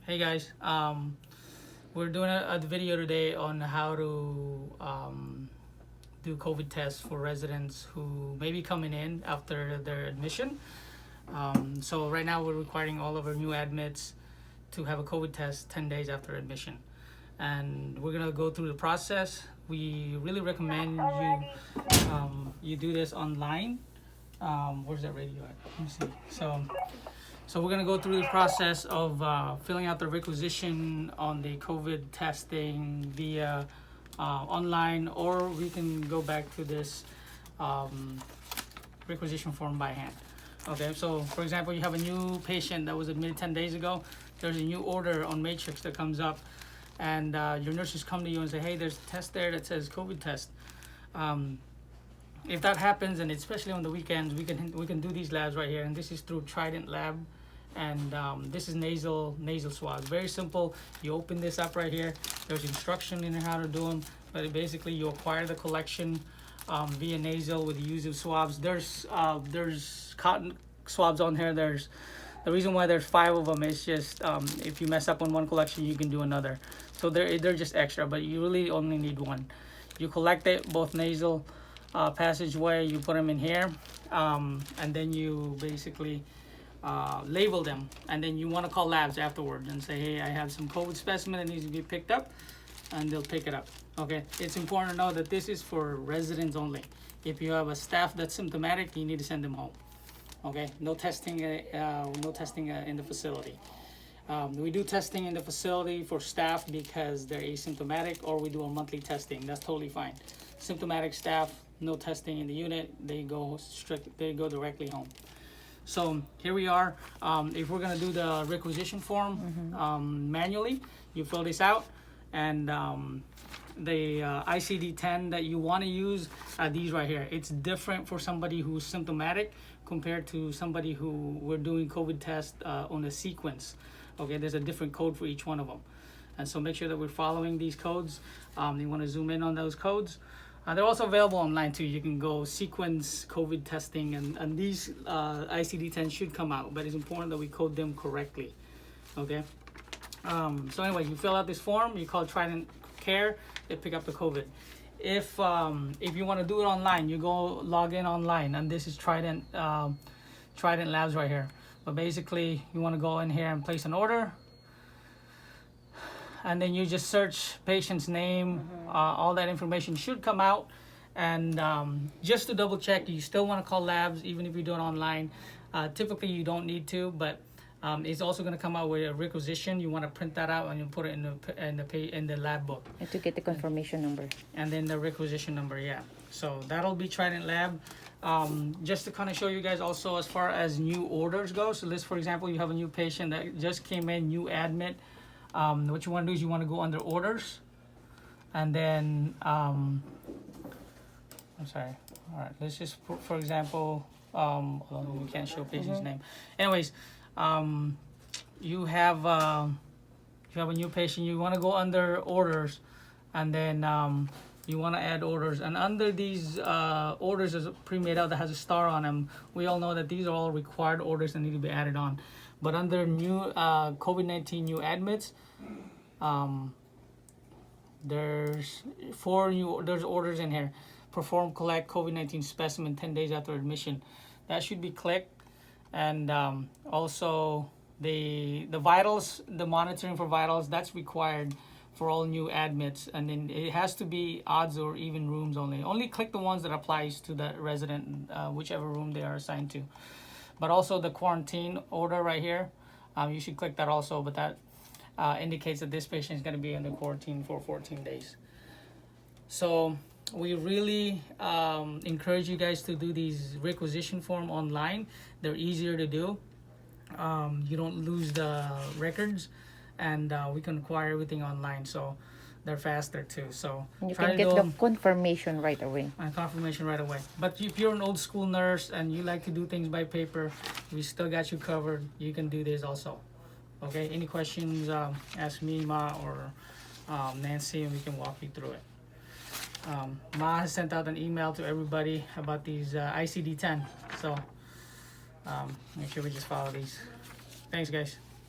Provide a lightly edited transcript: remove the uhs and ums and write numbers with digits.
Hey guys, we're doing a video today on how to do COVID tests for residents who may be coming in after their admission. So right now we're requiring all of our new admits to have a COVID test 10 days after admission. And we're gonna go through the process. We really recommend you do this online. Where's that radio at? Let me see. So we're gonna go through the process of filling out the requisition on the COVID testing via online, or we can go back to this requisition form by hand. Okay, so for example, you have a new patient that was admitted 10 days ago. There's a new order on Matrix that comes up, and your nurses come to you and say, hey, there's a test there that says COVID test. If that happens, and especially on the weekends, we can do these labs right here, and this is through Trident-lab, and this is nasal swabs. Very simple. You open this up right here. There's instruction in how to do them, but basically you acquire the collection via nasal with the use of swabs. There's cotton swabs on here. There's the reason why there's 5 of them is just if you mess up on one collection, you can do another. So they're just extra, but you really only need one. You collect it both nasal passageway. You put them in here, and then you basically label them, and then you want to call labs afterwards and say, hey, I have some COVID specimen that needs to be picked up, and they'll pick it up. Okay, it's important to know that this is for residents only. If you have a staff that's symptomatic, you need to send them home. Okay, no testing in the facility. We do testing in the facility for staff because they're asymptomatic, or we do a monthly testing. That's totally fine. Symptomatic staff, no testing in the unit. They go directly home. So here we are. If we're gonna do the requisition form manually, you fill this out, and the ICD-10 that you want to use are these right here. It's different for somebody who's symptomatic compared to somebody who we're doing COVID test on a sequence. Okay, there's a different code for each one of them, and so make sure that we're following these codes. You want to zoom in on those codes. They're also available online too. You can go sequence COVID testing, and these ICD-10 should come out, but it's important that we code them correctly. Okay. So anyway, you fill out this form. You call Trident Care. They pick up the COVID. If you want to do it online, you go log in online, and this is Trident Labs right here. But basically, you want to go in here and place an order, and then you just search patient's name. All that information should come out, and just to double check, you still want to call labs even if you do it online. Typically you don't need to, but it's also going to come out with a requisition. You want to print that out and you put it in the lab book, and to get the confirmation number, and then the requisition number. Yeah, so that'll be Trident Lab. Just to kind of show you guys also as far as new orders go. So let's, for example, you have a new patient that just came in, new admit. What you want to do is you want to go under orders, and then I'm sorry. All right, let's just put, for example, we can't show patient's name. Anyways, you have a new patient. You want to go under orders, and then you want to add orders. And under these orders is pre-made out that has a star on them. We all know that these are all required orders that need to be added on. But under new COVID-19 new admits, there's there's orders in here. Perform collect COVID-19 specimen 10 days after admission. That should be clicked. And also the vitals, the monitoring for vitals, that's required for all new admits. And then it has to be odds or even rooms only. Only click the ones that applies to that resident, whichever room they are assigned to. But also the quarantine order right here, you should click that also, but that indicates that this patient is going to be under quarantine for 14 days. So we really encourage you guys to do these requisition form online. They're easier to do. You don't lose the records, and we can acquire everything online, so they're faster too. So you can get the confirmation right away. But if you're an old school nurse and you like to do things by paper, we still got you covered. You can do this also. Okay, any questions, ask me, Ma, or Nancy, and we can walk you through it. Ma has sent out an email to everybody about these ICD-10, so make sure we just follow these. Thanks, guys.